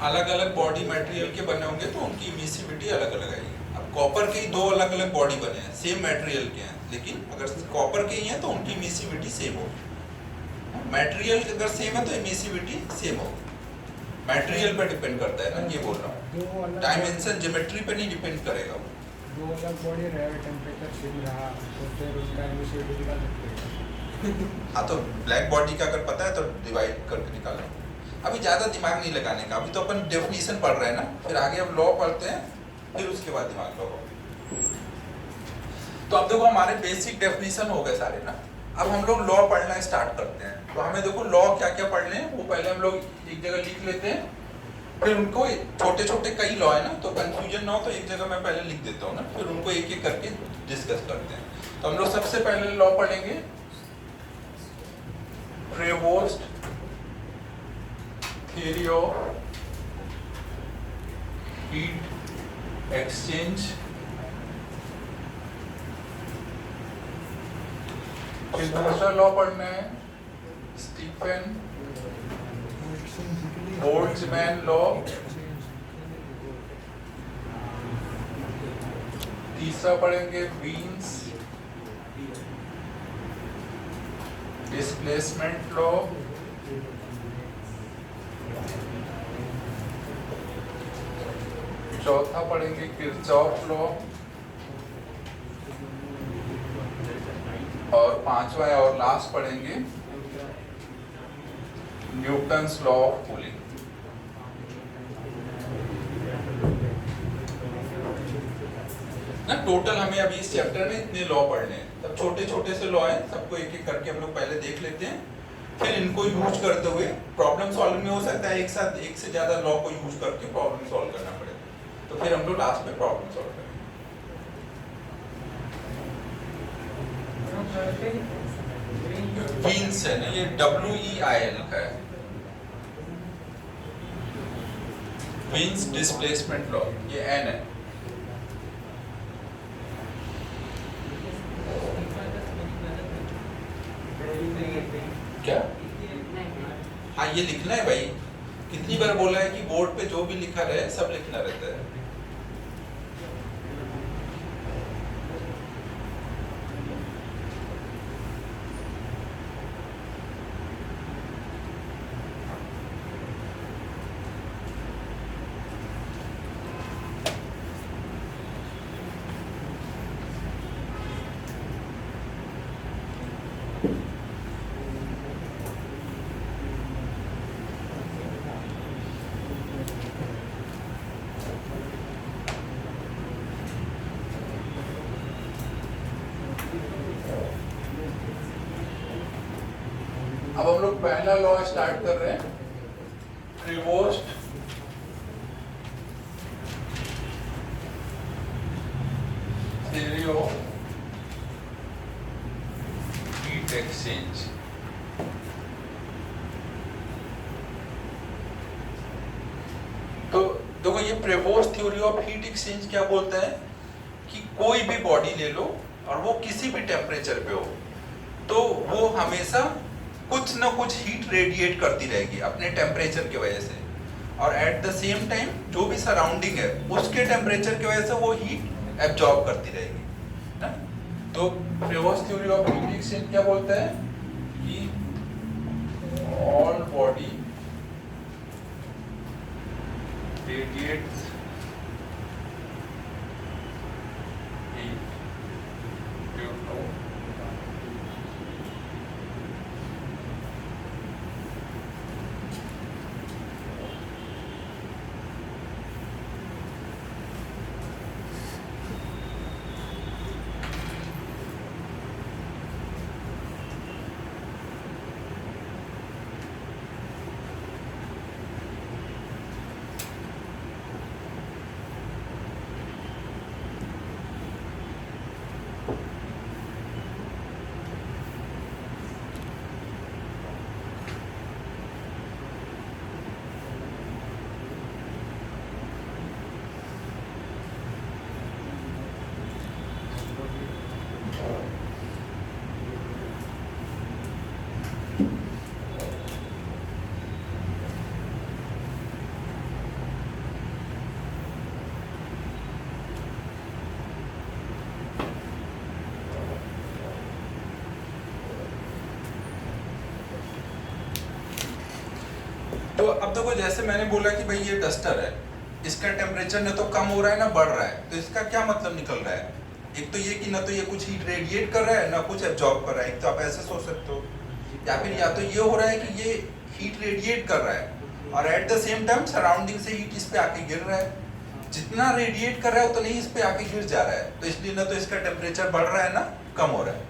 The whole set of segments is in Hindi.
अलग अलग बॉडी मटेरियल के बने होंगे तो उनकी इमिसिविटी अलग अलग आएगी। अब कॉपर के ही दो अलग अलग बॉडी बने हैं, सेम मटेरियल के हैं, लेकिन अगर कॉपर के ही हैं तो उनकी इमिसिविटी सेम होगी। मटेरियल अगर सेम है तो इमिसिविटी सेम होगी। मटेरियल पे डिपेंड करता है ना, ये बोल रहा हूँ, डायमेंशन ज्योमेट्री पे नहीं डिपेंड करेगा वो। दो अलग बॉडी रहे, टेम्परेचर सेम रहा तो फिर उनका इमिसिविटी निकाल सकते हैं। हाँ तो ब्लैक बॉडी का अगर पता है तो डिवाइड करके निकालना। अभी ज़्यादा दिमाग नहीं लगाने का, अभी तो अपन डेफिनेशन पढ़ रहे हैं ना, फिर आगे अब लॉ पढ़ते हैं, फिर उसके बाद दिमाग लगाओ। तो अब देखो हमारे बेसिक डेफिनेशन हो गए सारे ना। अब हम लोग लॉ पढ़ना स्टार्ट करते हैं। तो हमें देखो लॉ क्या क्या पढ़ने हैं वो पहले हम लोग एक जगह लिख लेते हैं, फिर उनको छोटे छोटे कई लॉ है ना, तो कंफ्यूजन ना हो तो एक जगह मैं पहले लिख देता हूँ ना, फिर उनको एक एक करके डिस्कस करते हैं। तो हम लोग सबसे पहले लॉ पढ़ेंगे प्रेवोस्ट theory of heat exchange। फिर दूसरा लॉ पढ़ना है स्टीफन बोल्ट्जमैन लॉ। तीसरा पढ़ेंगे वीन्स डिस्प्लेसमेंट लॉ। चौथा पढ़ेंगे किरचॉफ लॉ। और पांचवा और लास्ट पढ़ेंगे न्यूटन्स लॉ ऑफ कूलिंग। ना टोटल हमें अभी इस चैप्टर में इतने लॉ पढ़ने हैं। तब छोटे छोटे से लॉ हैं, सबको एक एक करके हम लोग पहले देख लेते हैं, फिर इनको यूज करते हुए प्रॉब्लम सॉल्व में हो सकता है एक साथ एक से ज्यादा लॉ को यूज करके प्रॉब्लम सॉल्व करना पड़ेगा। तो फिर हम लोग लास्ट में प्रॉब्लम सॉल्व करेंगे। वीन्स है ना, ये WEIN लिखा है, वीन्स डिस्प्लेसमेंट लॉ, ये N है। क्या? हाँ ये लिखना है भाई, कितनी बार बोला है कि बोर्ड पे जो भी लिखा रहे सब लिखना रहता है। अब हम लोग पहला लॉ स्टार्ट कर रहे हैं, प्रेवोस्ट थ्योरी ऑफ हीट एक्सचेंज। तो देखो ये प्रेवोस्ट थ्योरी ऑफ हीट एक्सचेंज क्या बोलता है कि कोई भी बॉडी ले लो और वो किसी भी टेम्परेचर पे हो तो वो हमेशा कुछ ना कुछ हीट रेडिएट करती रहेगी अपने टेम्परेचर की वजह से, और एट द सेम टाइम जो भी सराउंडिंग है उसके टेम्परेचर की वजह से वो हीट एब्जॉर्ब करती रहेगी ना। तो Prevost theory of heat exchange क्या बोलता है कि all body radiates heat due to तो अब देखो जैसे मैंने बोला कि भाई ये डस्टर है, इसका टेम्परेचर न तो कम हो रहा है ना बढ़ रहा है, तो इसका क्या मतलब निकल रहा है? एक तो ये कि ना तो ये कुछ हीट रेडिएट कर रहा है ना कुछ एब्जॉर्ब कर रहा है। एक तो आप ऐसे सोच सकते हो, या फिर या तो ये हो रहा है कि ये हीट रेडिएट कर रहा है और at the same time surrounding से हीट इस पे आके गिर रहा है। जितना रेडिएट कर रहा है उतना ही इस पे आके गिर जा रहा है, तो इसलिए ना तो इसका टेम्परेचर बढ़ रहा है ना कम हो रहा है।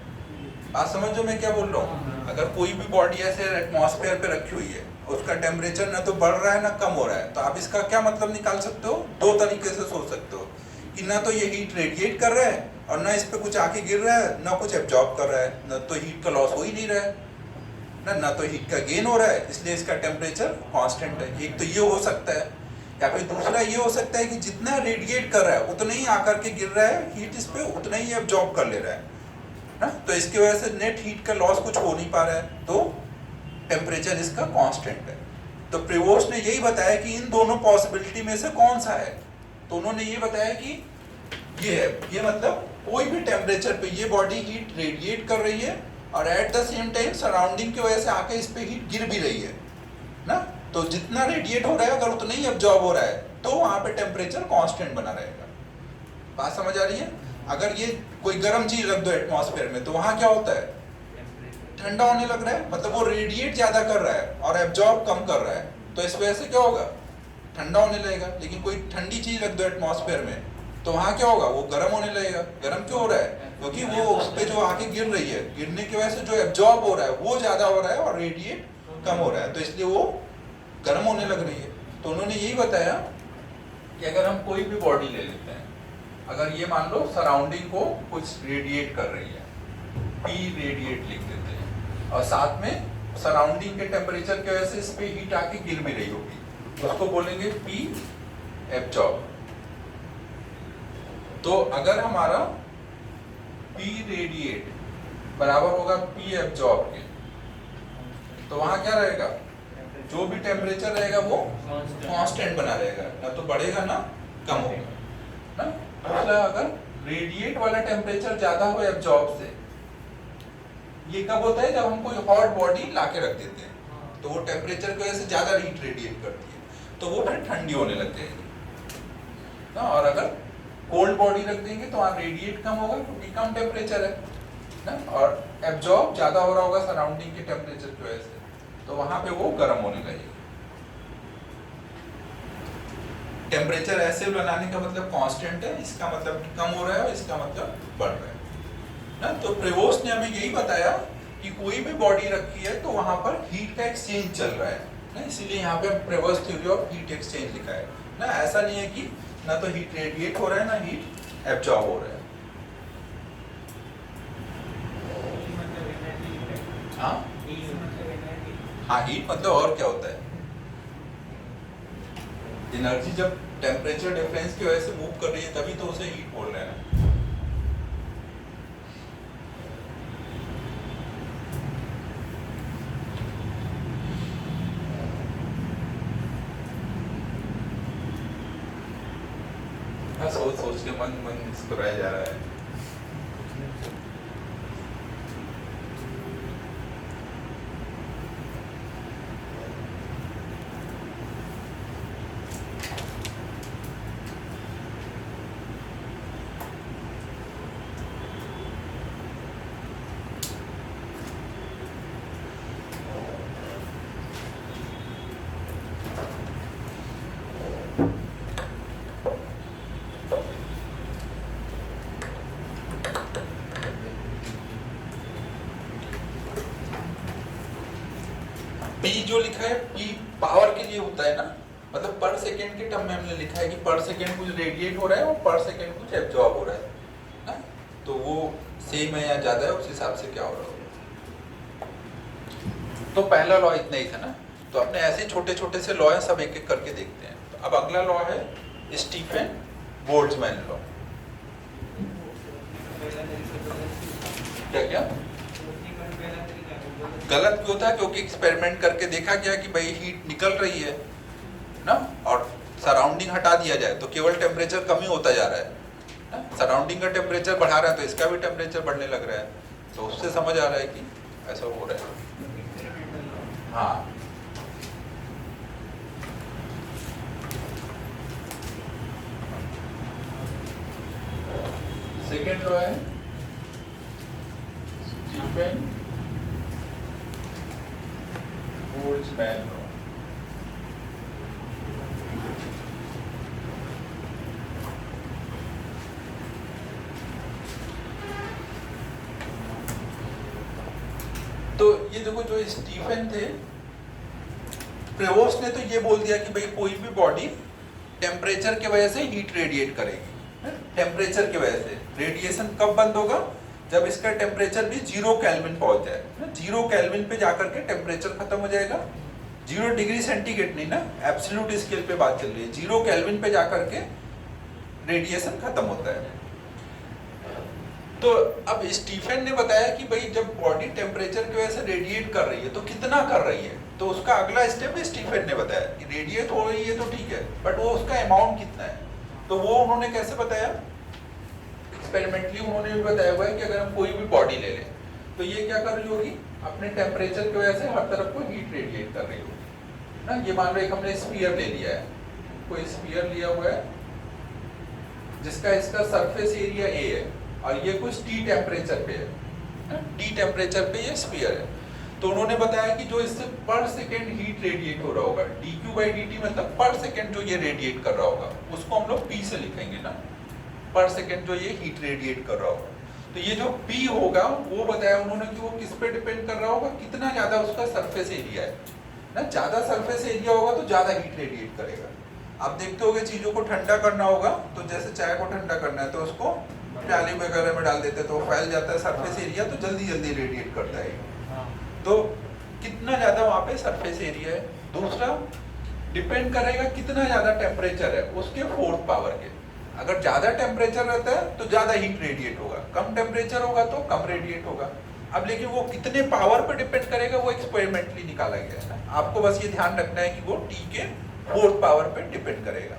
बात समझो मैं क्या बोल रहा हूँ? अगर कोई भी बॉडी ऐसे एटमॉस्फेयर पे रखी हुई है, उसका टेम्परेचर ना तो बढ़ रहा है ना कम हो रहा है, तो आप इसका क्या मतलब निकाल सकते हो? दो तरीके से सोच सकते हो कि ना तो ये हीट रेडिएट कर रहा है और ना इस पे कुछ आके गिर रहा है ना कुछ एब्जॉर्ब कर रहा है, ना तो हीट का लॉस हो ही नहीं रहा है ना तो हीट का गेन हो रहा है, इसलिए इसका टेम्परेचर कांस्टेंट है। एक तो ये हो सकता है, या फिर दूसरा ये हो सकता है कि जितना रेडिएट कर रहा है उतना ही आकर के गिर रहा है, हीट इस पे उतना ही एब्जॉर्ब कर ले रहा है ना, तो इसकी वजह से नेट हीट का लॉस कुछ हो नहीं पा रहा है, तो टेम्परेचर इसका कांस्टेंट है। तो प्रिवोस्ट ने यही बताया कि इन दोनों पॉसिबिलिटी में से कौन सा है, तो उन्होंने ये बताया कि ये है, ये मतलब कोई भी टेम्परेचर पे ये बॉडी हीट रेडिएट कर रही है और at the same time surrounding की वजह से आके इस पे हीट गिर भी रही है ना, तो जितना रेडिएट हो रहा है अगर उतना ही एब्जॉर्ब हो रहा है तो वहां पे टेम्परेचर कांस्टेंट बना रहेगा। बात समझ आ रही है? अगर ये कोई गर्म चीज रख दो एटमॉस्फेयर में तो वहां क्या होता है? ठंडा होने लग रहा है, मतलब वो रेडिएट ज्यादा कर रहा है और एब्जॉर्ब कम कर रहा है, तो इस वजह से क्या होगा? ठंडा होने लगेगा। लेकिन कोई ठंडी चीज रख दो एटमॉस्फेयर में तो वहां क्या होगा? वो गर्म होने लगेगा। गर्म क्यों हो रहा है? क्योंकि वो उस पे जो आके गिर रही है, गिरने की वजह से जो एब्जॉर्ब हो रहा है वो ज्यादा हो रहा है और रेडिएट कम हो रहा है, तो इसलिए वो गर्म होने लग रही है। तो उन्होंने यही बताया कि अगर हम कोई भी बॉडी ले लेते हैं, अगर ये मान लो सराउंडिंग को कुछ रेडिएट कर रही है, पी रेडिएट लिख देते हैं, और साथ में सराउंडिंग के टेम्परेचर की वजह से इस पे हीट आके गिर भी रही होगी, उसको बोलेंगे पी एब्जॉर्ब। तो अगर हमारा पी रेडिएट बराबर होगा पी एब्जॉर्ब के, तो वहां क्या रहेगा? जो भी टेम्परेचर रहेगा वो कांस्टेंट बना रहेगा, ना तो बढ़ेगा ना कम होगा ना। दूसरा, अगर रेडिएट वाला टेम्परेचर ज्यादा हो एब्जॉर्ब से, ये कब होता है? जब हम कोई हॉट बॉडी लाके रख देते हैं, तो वो टेम्परेचर की वजह से ज्यादा हीट रेडिएट करती है, तो वो फिर ठंडी होने लग जाएगी ना। और अगर कोल्ड बॉडी रख देंगे तो वहाँ रेडिएट कम होगा क्योंकि कम टेम्परेचर है ना, और एब्जॉर्ब ज्यादा हो रहा होगा सराउंडिंग के टेम्परेचर की वजह से, तो वहां पे वो गर्म होने लगेगी। टेम्परेचर ऐसे बनाने का मतलब कांस्टेंट है, इसका मतलब कम हो रहा है और इसका मतलब बढ़ रहा है ना। तो प्रिवोस्ट ने हमें यही बताया कि कोई भी बॉडी रखी है तो वहां पर हीट का एक्सचेंज चल रहा है ना, इसीलिए यहाँ पे प्रिवोस्ट थ्योरी ऑफ हीट एक्सचेंज लिखा है ना। ऐसा नहीं है कि ना तो हीट रेडिएट हो रहा है ना हीट एब्जॉर्ब हो रहा है। हाँ हाँ, हीट मतलब और क्या होता है? एनर्जी जब टेम्परेचर डिफरेंस की वजह से मूव कर रही है तभी तो उसे हीट बोल रहे हैं ना। सोच सोच के मन मुस्कुराया जा रहा है। पी जो लिखा है पी पावर के लिए होता है ना, मतलब पर सेकेंड के टर्म में हमने लिखा है कि पर सेकेंड कुछ रेडिएट हो रहा है और पर सेकेंड कुछ एब्जॉर्ब हो रहा है ना, तो वो सेम है या ज्यादा है उस हिसाब से क्या हो रहा होगा। तो पहला लॉ इतना ही था ना, तो अपने ऐसे छोटे छोटे से लॉ है, सब एक एक करके देखते हैं। तो अब अगला लॉ है स्टीफन बोल्ट्जमैन लॉ। क्या क्या गलत क्यों था? क्योंकि एक्सपेरिमेंट करके देखा गया कि भाई हीट निकल रही है ना, और सराउंडिंग हटा दिया जाए तो केवल टेम्परेचर कम ही होता जा रहा है ना। सराउंडिंग का टेम्परेचर बढ़ा रहा है तो इसका भी टेम्परेचर बढ़ने लग रहा है, तो उससे समझ आ रहा है कि ऐसा हो रहा है। हाँ सेकेंड लॉ है स्टीफन बोल्ट्जमैन लॉ। तो ये देखो जो स्टीफन थे, प्रेवोस्ट ने तो ये बोल दिया कि भाई कोई भी बॉडी टेम्परेचर की वजह से हीट रेडिएट करेगी। टेम्परेचर की वजह से रेडिएशन कब बंद होगा? जब इसका टेम्परेचर भी 0 केल्विन पहुंच जाए। 0 केल्विन पे जाकर के टेम्परेचर खत्म हो जाएगा। 0 डिग्री सेंटीग्रेड नहीं ना, एब्सोल्यूट स्केल पे बात चल रही है। 0 केल्विन पे जाकर के रेडिएशन खत्म होता है। तो अब स्टीफन ने बताया कि भाई जब बॉडी टेम्परेचर की वजह से रेडिएट कर रही है तो कितना कर रही है। तो उसका अगला स्टेप स्टीफन ने बताया कि रेडिएट हो रही है तो ठीक है, बट वो उसका अमाउंट कितना है। तो वो उन्होंने कैसे बताया? एक्सपेरिमेंटली उन्होंने भी बताया हुआ है कि अगर हम कोई भी बॉडी ले लें तो ये क्या कर रही होगी, अपने टेम्परेचर की वजह से हर तरफ को हीट रेडिएट कर रही होगी ना। ये मान लो एक हमने स्फीयर ले लिया है, कोई स्फीयर लिया हुआ है जिसका इसका सरफेस एरिया ए है और ये कुछ टी टेम्परेचर पे है। टी टेम्परेचर पे ये स्फीयर है। तो उन्होंने बताया कि जो इससे पर सेकेंड हीट रेडिएट हो रहा होगा, dQ/dt मतलब पर सेकेंड जो ये रेडिएट कर रहा होगा, उसको हम लोग P से लिखेंगे ना, पर सेकेंड जो ये हीट रेडिएट कर रहा होगा। तो ये जो P होगा वो बताया उन्होंने कि वो किस पे डिपेंड कर रहा होगा, कितना ज्यादा उसका सरफेस एरिया है ना। ज्यादा सरफेस एरिया होगा तो ज्यादा हीट रेडिएट करेगा। आप देखते होगे चीजों को ठंडा करना होगा तो जैसे चाय को ठंडा करना है तो उसको प्याली वगैरह में डाल देते हैं तो फैल जाता है सरफेस एरिया, तो जल्दी जल्दी रेडिएट करता है। तो कितना ज्यादा वहां पे सरफेस एरिया है। दूसरा डिपेंड करेगा कितना ज्यादा टेम्परेचर है उसके 4th पावर के। अगर ज्यादा टेम्परेचर रहता है तो ज्यादा हीट रेडिएट होगा, कम टेम्परेचर होगा तो कम रेडिएट होगा। अब लेकिन वो कितने पावर पे डिपेंड करेगा वो एक्सपेरिमेंटली निकाला गया है। आपको बस ये ध्यान रखना है कि वो T के 4th पावर पे डिपेंड करेगा।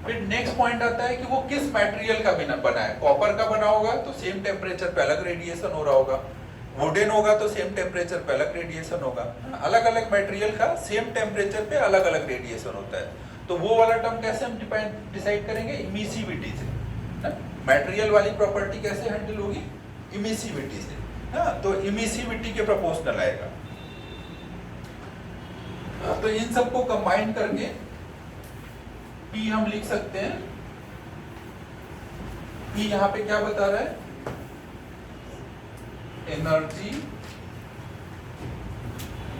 फिर नेक्स्ट पॉइंट आता है कि वो किस मटेरियल का बना है। कॉपर का बना होगा तो सेम टेम्परेचर पे अलग रेडिएशन हो रहा होगा, वुडन होगा तो सेम टेम्परेचर पे अलग रेडिएशन होगा। अलग अलग मटेरियल का सेम टेम्परेचर पे अलग अलग रेडिएशन होता है। तो वो वाला टर्म कैसे हम डिसाइड करेंगे? इमिसिविटी से। मटेरियल वाली प्रॉपर्टी कैसे हैंडल होगी? इमिसिविटी से। तो इमिसिविटी के प्रोपोर्शनल आएगा। तो इन सबको कंबाइन करके P हम लिख सकते हैं। P यहाँ पे क्या बता रहा है? Energy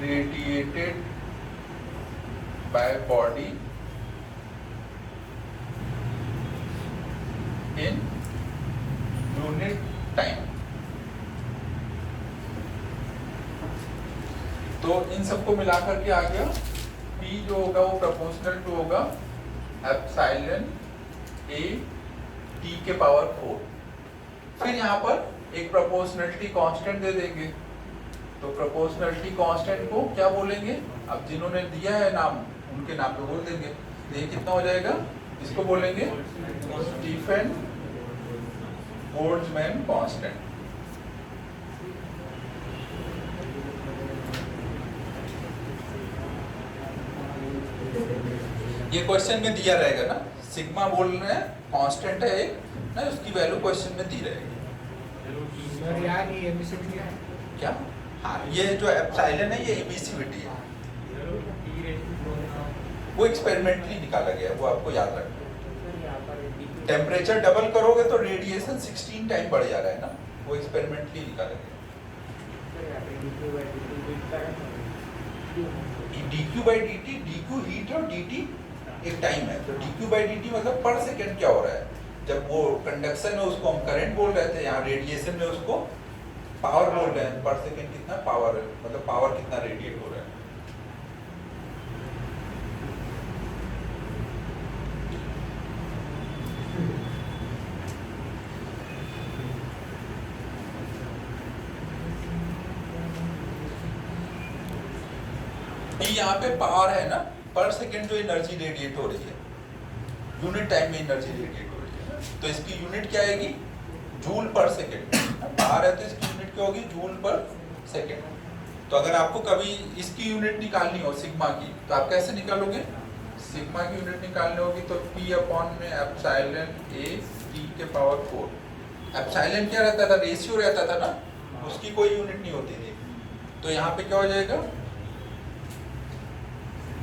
radiated by body in unit time. तो इन सबको मिलाकर के आ गया P जो होगा वो प्रोपोर्शनल टू होगा एप्सिलॉन A T के पावर 4। फिर यहाँ पर एक प्रोपोर्शनलिटी कांस्टेंट दे देंगे। तो प्रोपोर्शनलिटी कांस्टेंट को क्या बोलेंगे? अब जिन्होंने दिया है नाम उनके नाम पे बोल देंगे। तो ये कितना हो जाएगा? इसको बोलेंगे स्टीफन बोल्ट्जमैन कांस्टेंट। ये क्वेश्चन में दिया रहेगा ना, सिग्मा बोल रहे हैं कांस्टेंट है एक ना, उसकी वैल्यू क्वेश्चन में दी रहेगी। सर यार ये एमिसिविटी है क्या? हाँ, ये जो एप्सिलॉन है ये एमिसिविटी है, वो एक्सपेरिमेंटली निकाला गया है, वो आपको याद रखना। टेम्परेचर डबल करोगे तो रेडिएशन 16 टाइम बढ़ जा रहा है ना, वो एक्सपेरिमेंटली निकाला गया। dQ/dt, dQ हीट और dt एक टाइम है। तो dQ/dt मतलब पर सेकेंड क्या हो रहा है। जब वो कंडक्शन में उसको हम करंट बोल रहे थे, यहाँ रेडिएशन में उसको पावर बोल रहे हैं। पर सेकेंड कितना पावर है, मतलब पावर कितना रेडिएट हो रहा है। यहाँ पे पावर है ना, पर सेकेंड जो एनर्जी रेडिएट हो रही है, यूनिट टाइम में एनर्जी रेडिएट हो रही है, तो इसकी यूनिट क्या आएगी? Joule per second. पावर है तो इसकी यूनिट क्या होगी? Joule per second. तो अगर आपको कभी इसकी यूनिट निकालनी हो सिग्मा की, तो आप कैसे निकालोगे? सिग्मा की यूनिट निकालनी होगी तो P अपॉन में एप्सिलॉन A T के पावर 4। एप्सिलॉन क्या रहता था, रेशियो रहता था ना, उसकी कोई यूनिट नहीं होती थी। तो यहाँ पे क्या हो जाएगा,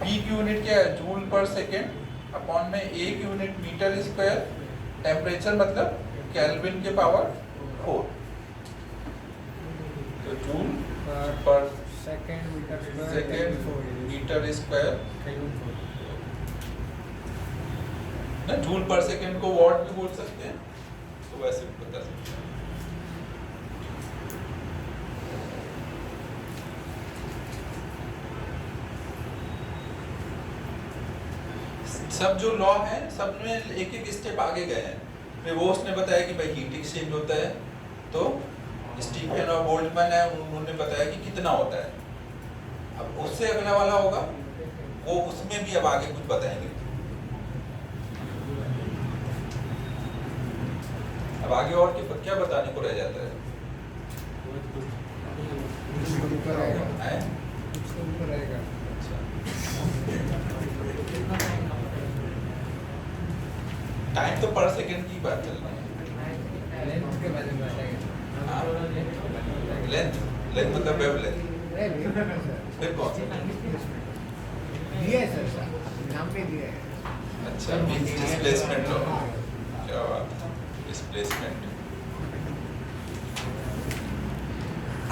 P की यूनिट क्या है, जूल पर सेकेंड अपॉन में A की यूनिट मीटर स्क्वायर, टेम्परेचर मतलब केल्विन के पावर 4। तो joule per second meter square ना, जूल पर सेकेंड को वॉट भी बोल सकते हैं, तो वैसे भी बता सकते हैं। सब जो लॉ है सब में एक एक स्टेप आगे गए हैं। प्रेवोस्ट ने बताया कि भाई हीट एक्सचेंज होता है, तो स्टीफन और बोल्टमैन है उन्होंने बताया कि कितना होता है। अब उससे अगला वाला होगा वो, उसमें भी अब आगे कुछ बताएंगे। अब आगे और क्या बताने को रह जाता है? हैं? टाइम तो पर सेकंड की बात चल रही है। लेंथ मतलब वेवलेंथ। फिर कौन सा? दिया है सर, नाम पे दिया है। अच्छा, मींस डिस्प्लेसमेंट लो। क्या बात है, डिस्प्लेसमेंट।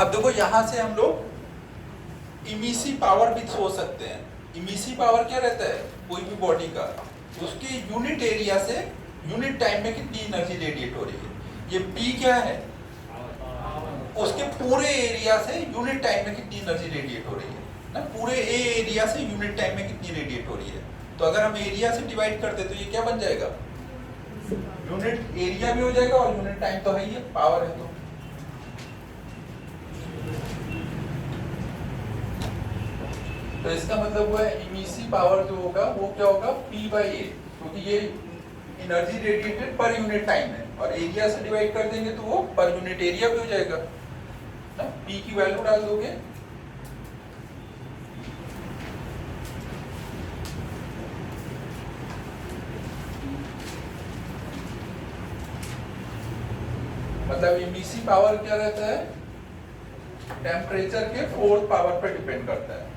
अब देखो यहाँ से हम लोग इमिसिव पावर भी सोच सकते हैं। इमिसिव पावर क्या रहता है, कोई भी बॉडी का, उसकी यूनिट एरिया से यूनिट टाइम में कितनी एनर्जी रेडिएट हो रही है। ये P क्या है, उसके पूरे एरिया से यूनिट टाइम में कितनी एनर्जी रेडिएट हो रही है ना, पूरे ए एरिया से यूनिट टाइम में कितनी रेडिएट हो रही है। तो अगर हम एरिया से डिवाइड करते तो ये क्या बन जाएगा, यूनिट एरिया भी हो जाएगा और यूनिट टाइम तो है ही है, पावर है। तो इसका मतलब हुआ इमिसिव पावर जो होगा वो क्या होगा, P/A, क्योंकि ये energy radiated per unit time है और एरिया से डिवाइड कर देंगे तो वो पर यूनिट एरिया भी हो जाएगा ना। P की वैल्यू डाल दोगे, मतलब इमिसिव पावर क्या रहता है, टेम्परेचर के 4th पावर पे डिपेंड करता है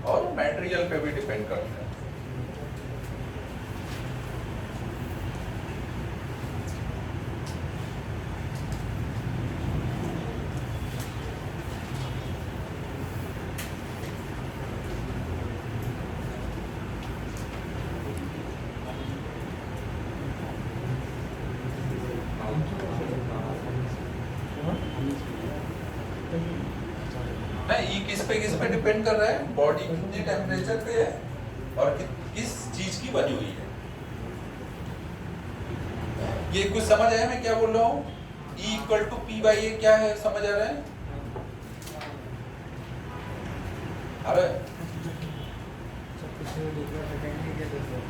और मटेरियल पे भी डिपेंड करता है। किस पे डिपेंड कर रहा है, बॉडी कितने टेम्परेचर पे है और किस चीज की बनी हुई है। ये कुछ समझ आया मैं क्या बोल रहा हूँ? E = P/A क्या है, समझ आ रहा है? अरे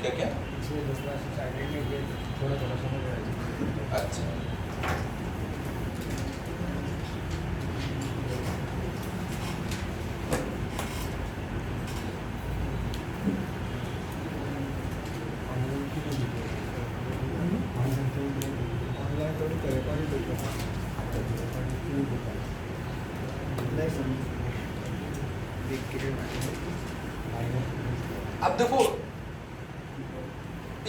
क्या क्या अच्छा, अब देखो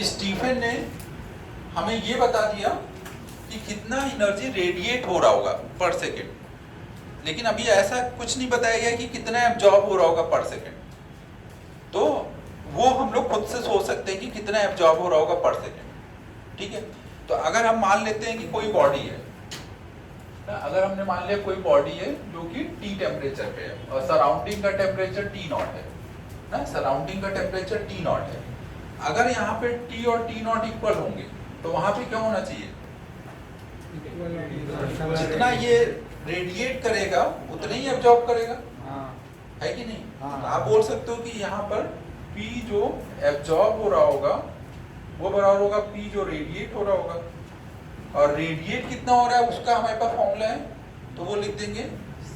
स्टीफन ने हमें ये बता दिया कि कितना एनर्जी रेडिएट हो रहा होगा पर सेकेंड, लेकिन अभी ऐसा कुछ नहीं बताया गया कि कितना एब्जॉर्ब हो रहा होगा पर सेकेंड। तो वो हम लोग खुद से सोच सकते हैं कि कितना एब्जॉर्ब हो रहा होगा पर सेकेंड। ठीक है, तो अगर हम मान लेते हैं कि कोई बॉडी है ना, अगर हमने मान लिया कोई बॉडी है जो कि T टेम्परेचर पे है और सराउंडिंग का टेम्परेचर T0 है ना, सराउंडिंग का टेम्परेचर T0 है। अगर यहाँ पे T और T0 इक्वल होंगे तो वहां पे क्या होना चाहिए, जितना ये रेडिएट करेगा उतना ही एब्जॉर्ब करेगा, है कि नहीं? तो आप बोल सकते हो कि यहाँ पर P जो एब्जॉर्ब हो रहा होगा वो बराबर होगा P जो रेडिएट हो रहा होगा, और रेडिएट कितना हो रहा है उसका हमारे पास फॉर्मूला है, तो वो लिख देंगे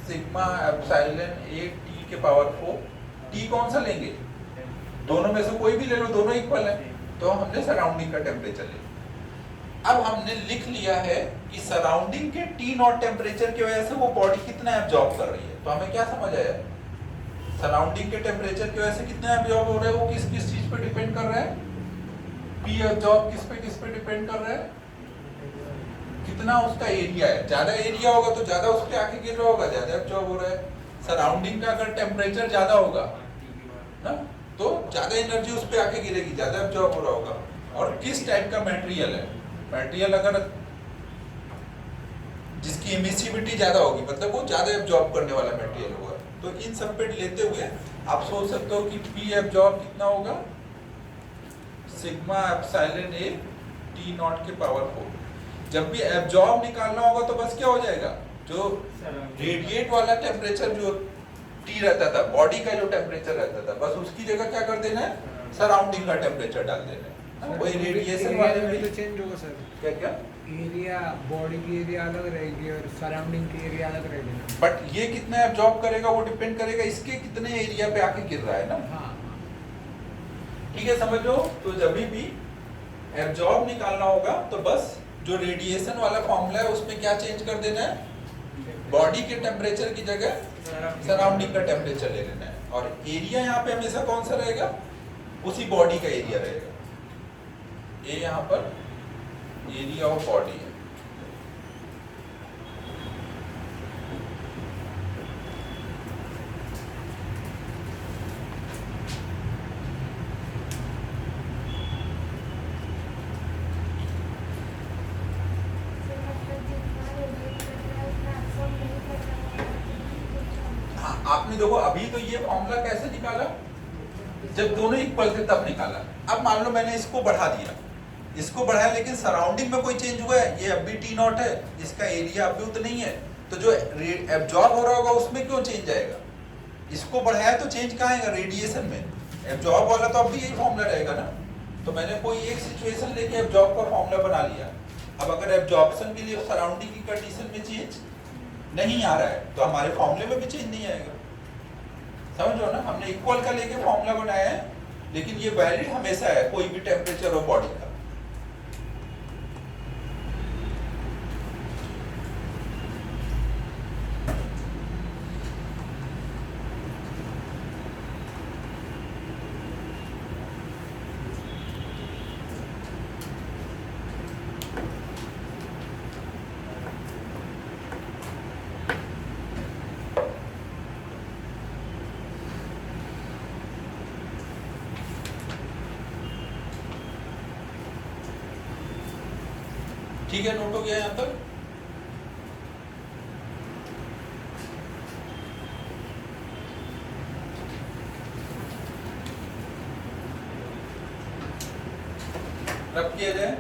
सिग्मा एप्सिलॉन A T के पावर 4। T कौन सा लेंगे, दोनों में से कोई भी ले लो, दोनों इक्वल है, तो हमने सराउंडिंग का टेम्परेचर ले लिया। अब हमने लिख लिया है कि सराउंडिंग के T नॉट टेम्परेचर की वजह से वो बॉडी कितना एब्जॉर्ब कर रही है। तो हमें क्या समझ आया, सराउंडिंग के टेम्परेचर की वजह से कितना एब्जॉर्ब हो रहा है, वो किस किस चीज पे डिपेंड कर रहा है, पी एब्जॉर्ब किस पे डिपेंड कर रहा है, कितना उसका एरिया है, ज्यादा एरिया होगा तो ज्यादा उस पे आके गिर रहा होगा, ज्यादा एब्जॉर्ब हो रहा है। सराउंडिंग का अगर टेम्परेचर ज्यादा होगा ना तो ज्यादा एनर्जी उस पे आके गिरेगी, ज्यादा एब्जॉर्ब हो रहा होगा। और किस टाइप का मटेरियल है, मटेरियल अगर जिसकी एमिसिविटी ज्यादा होगी, मतलब वो ज्यादा एब्जॉर्ब करने वाला मटेरियल होगा, तो इन सब पे लेते हुए आप सोच सकते हो कि पी एब्जॉर्ब कितना होगा, sigma epsilon A T not के पावर 4। जब भी एब्जॉर्ब निकालना होगा तो बस क्या हो जाएगा, जो रेडिएट वाला टेम्परेचर जो टी रहता था, बॉडी का जो टेम्परेचर रहता था, बस उसकी जगह क्या कर देना है, सराउंडिंग का टेम्परेचर डाल देना है। वही रेडिएशन वाले में तो चेंज होगा सर, क्या क्या एरिया, बॉडी की एरिया अलग रहेगी और सराउंडिंग की एरिया अलग रहेगी। बट ये कितना एब्जॉर्ब करेगा वो डिपेंड करेगा इसके कितने एरिया पे आके गिर रहा है ना। हाँ, ठीक है, समझ लो। तो जब भी एब्जॉर्ब निकालना होगा तो बस जो रेडिएशन वाला फॉर्मूला है उसमें क्या चेंज कर देना है, बॉडी के टेम्परेचर की जगह सराउंडिंग का टेम्परेचर ले लेना है। और एरिया यहाँ पे हमेशा कौन सा रहेगा, उसी बॉडी का एरिया रहेगा। ये यहाँ पर एरिया ऑफ बॉडी है। आपने देखो अभी तो ये फॉर्मूला कैसे निकाला, जब दोनों इक्वल थे तब निकाला। अब मान लो मैंने इसको बढ़ा दिया, इसको बढ़ाया, लेकिन सराउंडिंग में कोई चेंज हुआ है, ये अब भी टी नॉट है, इसका एरिया अब भी उतना नहीं है, तो जो एब्जॉर्ब हो रहा होगा उसमें क्यों चेंज आएगा। इसको बढ़ाया तो चेंज कहाँ आएगा, रेडिएशन में। एब्जॉर्ब वाला तो अब भी यही फॉर्मूला रहेगा ना। तो मैंने कोई एक सिचुएशन लेके एब्जॉर्ब का फॉर्मूला बना लिया। अब अगर एब्जॉर्प्शन के लिए सराउंडिंग की कंडीशन में चेंज नहीं आ रहा है तो हमारे फॉर्मूले में भी चेंज नहीं आएगा। समझ लो ना, हमने इक्वल का लेके फॉर्मूला बनाया है, लेकिन ये वैलिड हमेशा है कोई भी टेम्परेचर ऑफ बॉडी का। ठीक है, नोट हो गया यहाँ तक। रब किया जाए।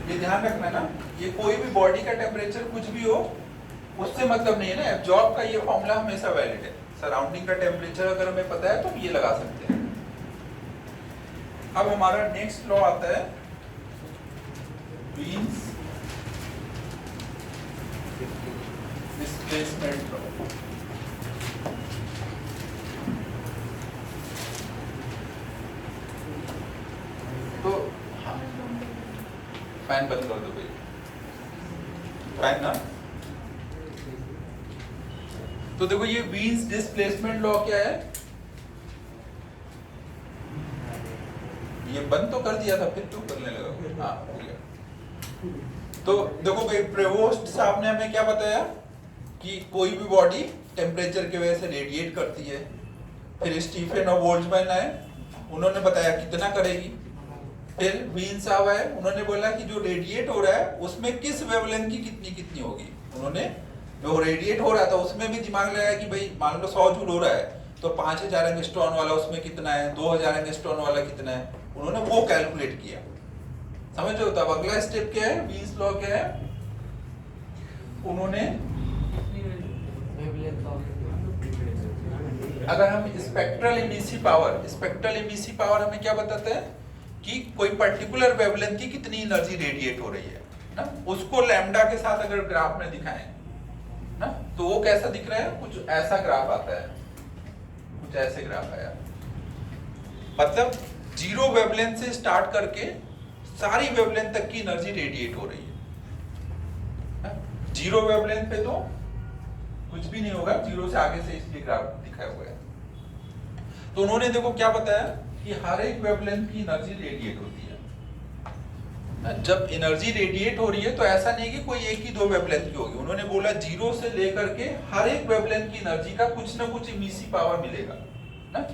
ये ध्यान रखना ना, ये कोई भी बॉडी का टेम्परेचर कुछ भी हो उससे मतलब नहीं है ना। एब्जॉर्ब का ये फॉर्मूला हमेशा वैलिड है। सराउंडिंग का टेम्परेचर अगर हमें पता है तो हम ये लगा सकते हैं। अब हमारा नेक्स्ट लॉ आता है वीन्स डिस्प्लेसमेंट लॉ। तो फैन बंद कर दो भाई, फैन ना। तो देखो ये वीन्स डिस्प्लेसमेंट लॉ क्या है, ये बंद तो कर दिया था फिर क्यों करने लगा। हाँ हो गया। तो देखो भाई, प्रेवोस्ट साहब ने हमें क्या बताया कि कोई भी बॉडी टेम्परेचर की वजह से रेडिएट करती है। फिर स्टीफन और बोल्ट्जमैन आए, उन्होंने बताया कितना करेगी। फिर वीन साहब आए, उन्होंने बोला कि जो रेडिएट हो रहा है उसमें किस वेवलेंथ की कितनी कितनी होगी। उन्होंने जो रेडिएट हो रहा था उसमें भी दिमाग लगाया कि भाई मान लो 100 जूल हो रहा है तो 5000 एंगस्ट्रॉन वाला उसमें कितना है, 2000 एंगस्ट्रॉन वाला कितना है, उन्होंने वो कैलकुलेट किया। समझ रहे हो। तो अब अगला स्टेप क्या है, वीन्स लॉ क्या है, उन्होंने अगर हम स्पेक्ट्रल इमिसिव पावर हमें क्या बताता है कि कोई पर्टिकुलर वेवलेंथ की कितनी एनर्जी रेडिएट हो रही है। ना, उसको लैम्डा के साथ अगर ग्राफ में दिखाएं ना, तो वो कैसा दिख रहा है, कुछ ऐसा ग्राफ आता है, कुछ ऐसे ग्राफ आया। मतलब जीरो वेवलेंथ से स्टार्ट करके सारी वेवलेंथ तक की एनर्जी रेडिएट हो रही है। जीरो वेवलेंथ पे तो कुछ भी नहीं होगा, जीरो से आगे से इसलिए ग्राफ दिखाया हुआ है। तो उन्होंने देखो क्या बताया कि हर एक वेवलेंथ की एनर्जी रेडिएट होती है। जब एनर्जी रेडिएट हो रही है तो ऐसा नहीं कि कोई एक ही दो वेवलेंथ की होगी, उन्होंने बोला जीरो से लेकर के हर एक वेवलेंथ की एनर्जी का कुछ ना कुछ इमिसिव पावर मिलेगा ना।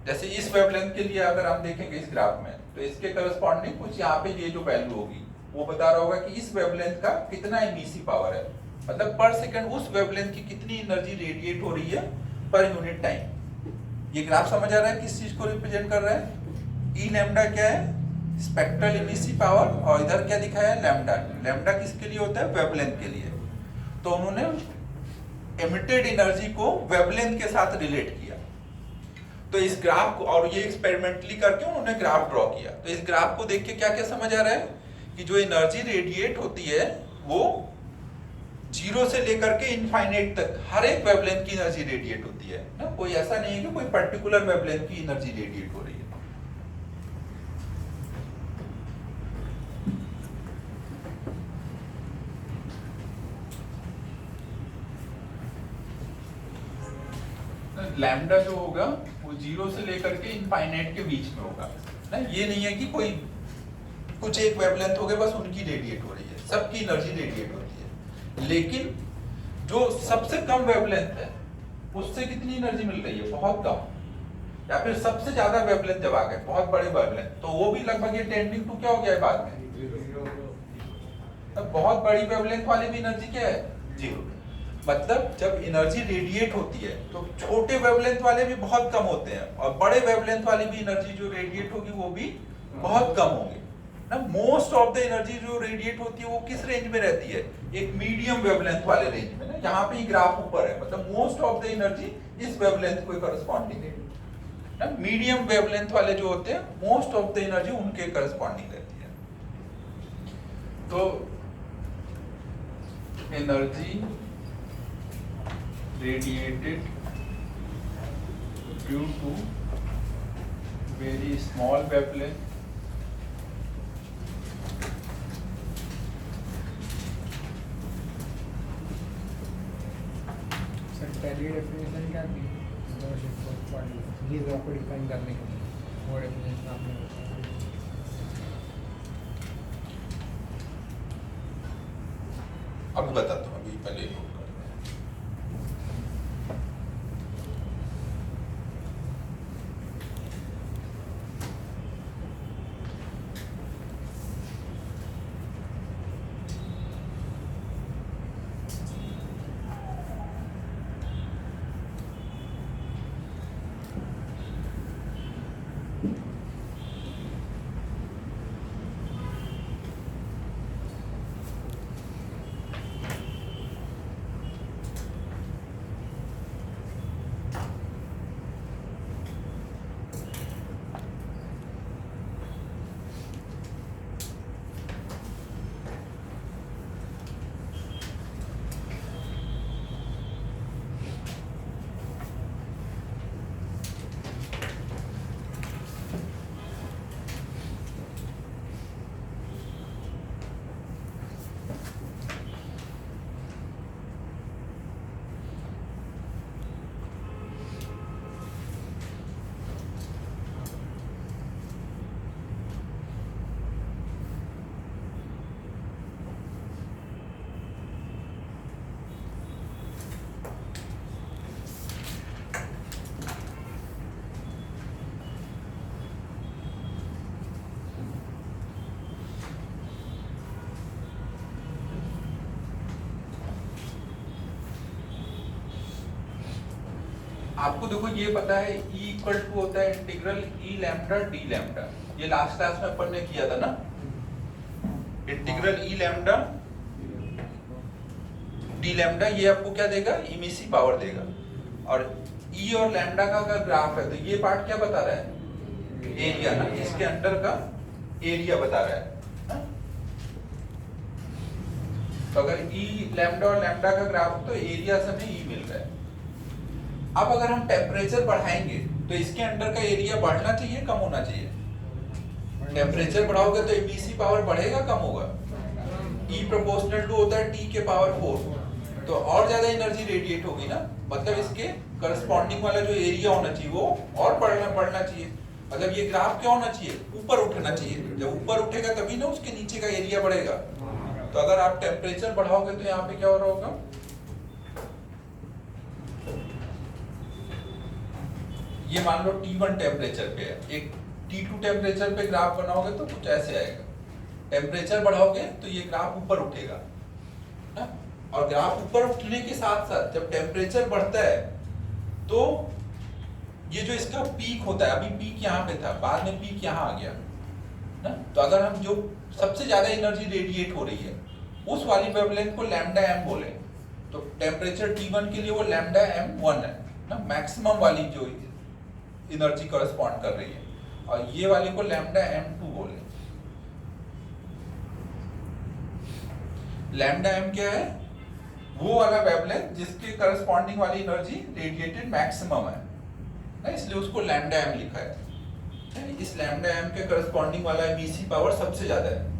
जैसे इस वेवलेंथ के लिए अगर हम देखेंगे इस ग्राफ में, तो इसके करस्पॉन्डिंग कुछ यहाँ पे ये जो वैल्यू होगी वो बता रहा होगा कि इस वेवलेंथ का कितना इमिसिव पावर है, मतलब पर सेकंड उस वेवलेंथ की कितनी एनर्जी रेडिएट हो रही है पर यूनिट टाइम। ये ग्राफ समझ आ रहा है किस चीज को रिप्रेजेंट कर रहा है? ई लैम्डा क्या है, स्पेक्ट्रल इमिसिव पावर, और इधर क्या दिखाया है, लैम्डा। लैम्डा किसके लिए होता है, वेवलेंथ के लिए। तो उन्होंने एमिटेड एनर्जी को वेवलेंथ के साथ रिलेट किया। तो इस ग्राफ को, और ये एक्सपेरिमेंटली करके उन्होंने ग्राफ ड्रॉ किया। तो इस ग्राफ को देख के क्या क्या समझ आ रहा है कि जो एनर्जी रेडिएट होती है वो जीरो से लेकर के इनफाइनाइट तक हर एक वेवलेंथ की एनर्जी रेडिएट होती है ना। कोई ऐसा नहीं है कि कोई पर्टिकुलर वेवलेंथ की एनर्जी रेडिएट हो रही है। लैम्डा जो होगा वो जीरो से लेकर के इनफाइनाइट के बीच में होगा ना। ये नहीं है कि कोई कुछ एक वेवलेंथ हो गए बस उनकी रेडिएट हो रही है, सबकी एनर्जी रेडिएट होती है। लेकिन जो सबसे कम वेवलेंथ है उससे कितनी एनर्जी मिल रही है, बहुत कम। या फिर सबसे ज्यादा वेवलेंथ जब आ गए बहुत बड़े वेवलेंथ, तो वो भी लगभग ये टेंडिंग टू क्या हो गया है बाद में, बहुत बड़ी वेवलेंथ वाली भी एनर्जी क्या है, जीरो। मतलब जब एनर्जी रेडिएट होती है तो छोटे वेवलेंथ वाले भी बहुत कम होते हैं, और बड़े वेवलेंथ वाली भी एनर्जी जो रेडिएट होगी वो भी बहुत कम होगी ना। मोस्ट ऑफ द एनर्जी जो रेडिएट होती है वो किस रेंज में रहती है, एक मीडियम वेवलेंथ वाले रेंज में ना। यहाँ पे ग्राफ ऊपर है, मतलब मोस्ट ऑफ द एनर्जी इस वेवलेंथ को करस्पॉन्डिंग है ना। मीडियम वेवलेंथ वाले जो होते हैं मोस्ट ऑफ द एनर्जी उनके करस्पॉन्डिंग रहती है। तो energy radiated due to very small wavelength sir पहली डेफिनेशन क्या थी, ये आपको डिफाइन करने के लिए वो डेफिनेशन आपने बताया। अभी बताता हूँ, अभी पहले नोट कर। आपको देखो ये पता है E इक्वल टू होता है integral E lambda D lambda, ये लास्ट क्लास में अपन ने किया था ना। Integral E lambda D lambda ये आपको क्या देगा, इमिसिव पावर देगा। और E और लैम्डा का अगर ग्राफ है तो ये पार्ट क्या बता रहा है, एरिया ना, इसके अंडर का एरिया बता रहा है। तो अगर ई लैम्डा और लैम्डा का ग्राफ हो तो एरिया से हमें ई मिल रहा है। अब अगर हम टेम्परेचर बढ़ाएंगे तो इसके अंडर का एरिया बढ़ना चाहिए कम होना चाहिए? टेम्परेचर बढ़ाओगे तो एबीसी पावर बढ़ेगा कम होगा? ई प्रोपोर्शनल टू होता है टी के पावर 4, तो और ज्यादा एनर्जी रेडिएट होगी ना, मतलब इसके करस्पॉन्डिंग वाला जो एरिया होना चाहिए वो और बढ़ना चाहिए। मतलब ये ग्राफ क्या होना चाहिए? ऊपर उठना चाहिए। जब ऊपर उठेगा तभी ना उसके नीचे का एरिया बढ़ेगा। तो अगर आप टेम्परेचर बढ़ाओगे तो यहाँ पे क्या हो रहा होगा? ये मान लो T1 टेम्परेचर पे है, एक T2 टेम्परेचर पे ग्राफ बनाओगे तो कुछ ऐसे आएगा। टेम्परेचर बढ़ाओगे तो ये ग्राफ ऊपर उठेगा ना? और ग्राफ ऊपर उठने के साथ साथ जब टेम्परेचर बढ़ता है तो ये जो इसका पीक होता है, अभी पीक यहाँ पे था, बाद में पीक यहाँ आ गया ना? तो अगर हम जो सबसे ज्यादा एनर्जी रेडिएट हो रही है उस वाली वेवलेंथ को लैम्डा m बोले तो टेम्परेचर T1 के लिए वो लैम्डा m1 है ना, मैक्सिमम वाली जो एनर्जी कॉरेस्पॉन्ड कर रही है, और ये वाली को लैम्डा m2 बोले। लैम्डा m क्या है? वो वाला वेवलेंथ जिसके करस्पॉन्डिंग वाली एनर्जी रेडिएटेड मैक्सिमम है ना, इसलिए उसको लैम्डा m लिखा है। इस लैम्डा m के करस्पॉन्डिंग वाला एबीसी पावर सबसे ज्यादा है।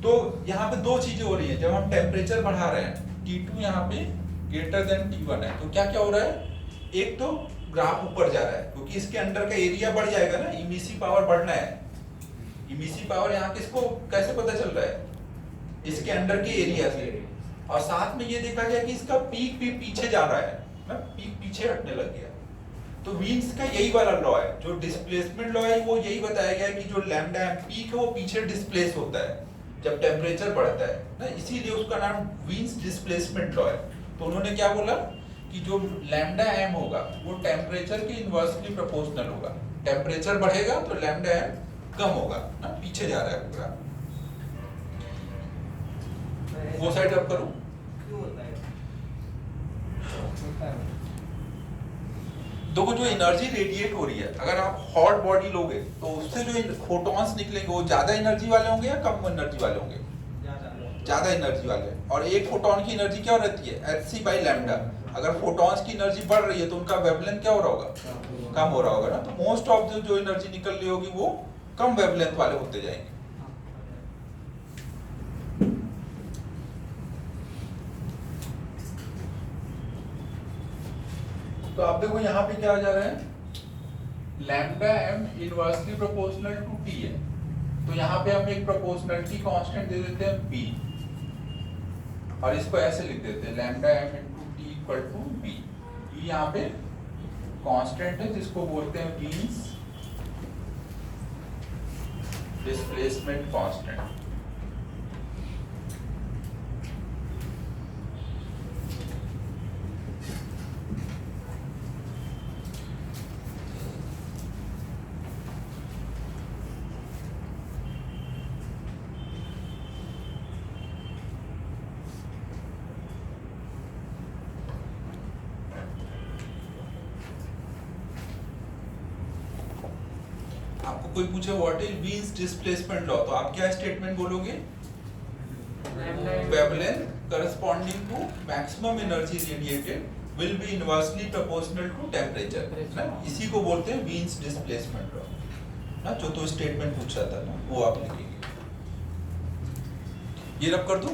तो यहाँ पे दो चीजें हो रही है, जब हम टेम्परेचर बढ़ा रहे हैं T2 यहाँ पे ग्रेटर देन T1 है, तो क्या क्या हो रहा है? एक तो ग्राफ ऊपर जा रहा है क्योंकि इसके अंडर का एरिया बढ़ जाएगा ना, इमिसी पावर बढ़ना है। इमिसी पावर यहाँ किसको कैसे पता चल रहा है? इसके अंडर के एरिया से। और साथ में ये देखा गया कि इसका पीक भी पीछे जा रहा है ना, पीक पीछे हटने लग गया। तो वीन्स का यही वाला लॉ है, जो डिस्प्लेसमेंट लॉ है वो यही बताया गया है कि जो लैम्डा m पीक है वो पीछे डिस्प्लेस होता है जब टेम्परेचर बढ़ता है ना, इसीलिए उसका नाम वीन्स डिस्प्लेसमेंट लॉ है। तो उन्होंने क्या बोला कि जो लैम्डा m होगा वो टेम्परेचर के इनवर्सली प्रोपोर्शनल होगा। टेम्परेचर बढ़ेगा तो लैम्डा m कम होगा ना, पीछे जा रहा है पूरा। वो साइड अप करूं? देखो जो एनर्जी रेडिएट हो रही है, अगर आप हॉट बॉडी लोगे तो उससे जो फोटॉन्स निकलेंगे वो ज्यादा एनर्जी वाले होंगे या कम एनर्जी वाले होंगे? ज्यादा एनर्जी वाले। और एक फोटॉन की एनर्जी क्या रहती है? hc by lambda. अगर फोटॉन्स की एनर्जी बढ़ रही है तो उनका वेवलेंथ क्या हो रहा होगा? कम हो रहा होगा ना। तो मोस्ट ऑफ जो एनर्जी निकल रही होगी वो कम वेवलेंथ वाले होते जाएंगे। तो आप देखो यहाँ पे क्या आ जा रहा है? Lambda m inversely proportional to t है, तो यहाँ पे हम एक प्रोपोर्शनलिटी कांस्टेंट दे देते हैं p, और इसको ऐसे लिख देते हैं lambda m into T equal to b। p यहाँ पे कांस्टेंट है जिसको बोलते हैं वीन्स डिस्प्लेसमेंट कांस्टेंट। आपको कोई पूछे what is Wien's displacement law, तो आप क्या स्टेटमेंट बोलोगे? Wavelength corresponding to maximum energy radiated will be inversely proportional to temperature ना, इसी को बोलते हैं वीन्स डिस्प्लेसमेंट लॉ ना। जो तो स्टेटमेंट पूछा था ना वो आप लिखेंगे। ये रब कर दूं?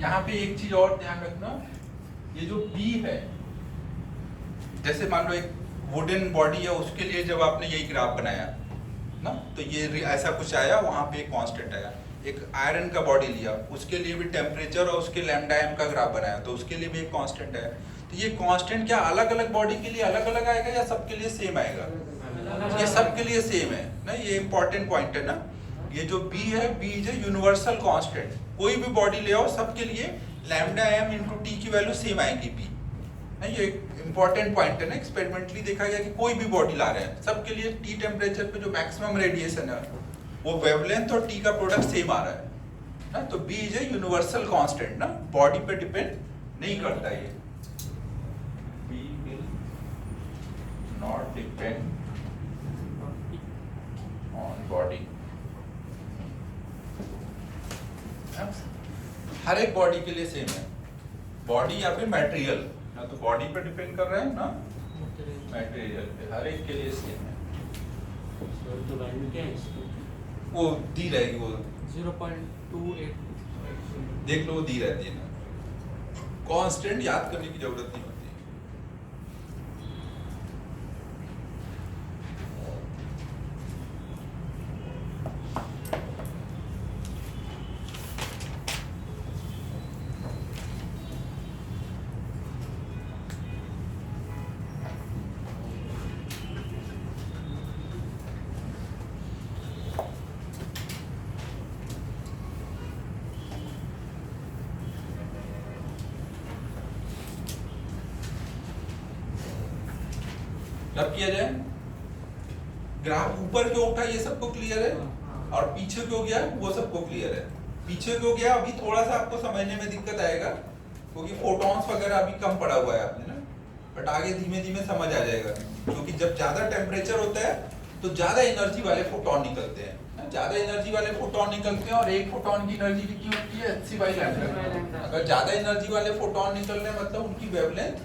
यहाँ पे एक चीज और ध्यान रखना, ये जो बी है, जैसे मान लो एक वुडन बॉडी है, उसके लिए जब आपने यही ग्राफ बनाया ना, तो ये ऐसा कुछ आया, वहां पे एक कांस्टेंट आया। एक आयरन का बॉडी लिया, उसके लिए भी टेम्परेचर और उसके लैम्डा एम का ग्राफ बनाया, तो उसके लिए भी एक कांस्टेंट है। तो ये कांस्टेंट क्या अलग अलग बॉडी के लिए अलग अलग आएगा या सबके लिए सेम आएगा? ये सबके लिए सेम है ना, ये इंपॉर्टेंट पॉइंट है ना। ये जो बी है, B is a universal constant, कोई भी बॉडी ले आओ सबके लिए लैम्डा एम इंटू टी की वैल्यू सेम आएगी बी ना। ये इंपॉर्टेंट पॉइंट है ना, एक्सपेरिमेंटली देखा गया कि कोई भी बॉडी ला रहे हैं सबके लिए टी टेम्परेचर पे जो मैक्सिमम रेडिएशन है वो वेवलेंथ और टी का प्रोडक्ट सेम आ रहा है ना। तो B is a universal constant ना, बॉडी पे डिपेंड नहीं करता ये। B will not depend on body, हर एक बॉडी के लिए सेम है, बॉडी या फिर मटेरियल ना, तो बॉडी पे डिपेंड कर रहे हैं ना, मटेरियल पे, हर एक के लिए सेम है। तो वैल्यू क्या है इसकी? वो दी रहेगी, वो 0.28 देख लो, वो दी रहती है ना, कांस्टेंट याद करने की जरूरत नहीं होती। अब किया जाए, ग्राफ ऊपर क्यों उठा ये सबको क्लियर है, और पीछे क्यों गया वो सबको क्लियर है। पीछे क्यों गया अभी थोड़ा सा आपको समझने में दिक्कत आएगा, क्योंकि फोटॉन्स वगैरह अभी कम पड़ा हुआ है आपने ना, बट आगे धीमे धीमे समझ आ जाएगा। क्योंकि जब ज्यादा टेम्परेचर होता है तो ज्यादा एनर्जी वाले फोटॉन निकलते हैं, ज्यादा एनर्जी वाले फोटॉन निकलते हैं, और एक फोटॉन की एनर्जी कितनी होती है, hc/λ। अगर ज्यादा एनर्जी वाले फोटॉन निकल रहे हैं मतलब उनकी वेवलेंथ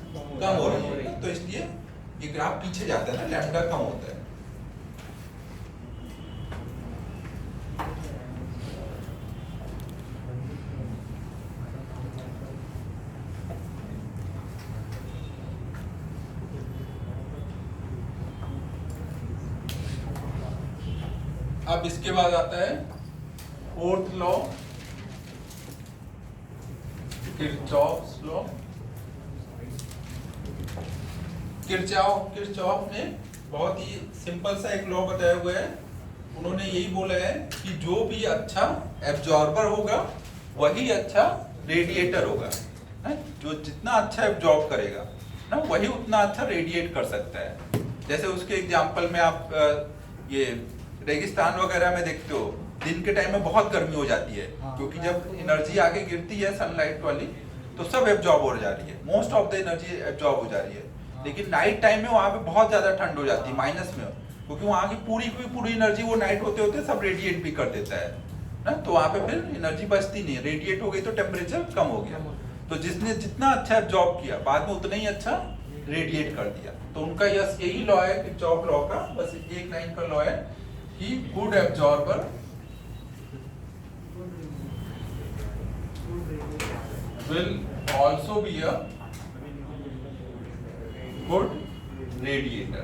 कम हो रही है, तो इसलिए ये ग्राफ पीछे जाता है ना, लैम्डा कम होता है। अब इसके बाद आता है fourth law, Kirchhoff's law. Kirchhoff ने बहुत ही सिंपल सा एक लॉ बताया हुआ है। उन्होंने यही बोला है कि जो भी अच्छा एब्जॉर्बर होगा वही अच्छा रेडिएटर होगा ना, जो जितना अच्छा एब्जॉर्ब करेगा ना वही उतना अच्छा रेडिएट कर सकता है। जैसे उसके एग्जांपल में आप ये रेगिस्तान वगैरह में देखते हो, दिन के टाइम में बहुत गर्मी हो जाती है, क्योंकि जब एनर्जी आगे गिरती है सनलाइट वाली तो सब एब्जॉर्ब हो जा रही है, most of the energy absorb हो जा रही है। लेकिन नाइट टाइम में वहां पे बहुत ज्यादा ठंड हो जाती है, माइनस में, क्योंकि वहां की पूरी एनर्जी वो नाइट होते होते सब रेडिएट भी कर देता है ना, तो वहां पे फिर एनर्जी बचती नहीं है, रेडिएट हो गई तो टेम्परेचर कम हो गया। तो जिसने जितना अच्छा एब्जॉर्ब किया बाद में उतना ही अच्छा रेडिएट कर दिया। तो उनका यही लॉ है किरचॉफ लॉ का, बस एक लाइन का लॉ है कि good absorber will also be a good radiator।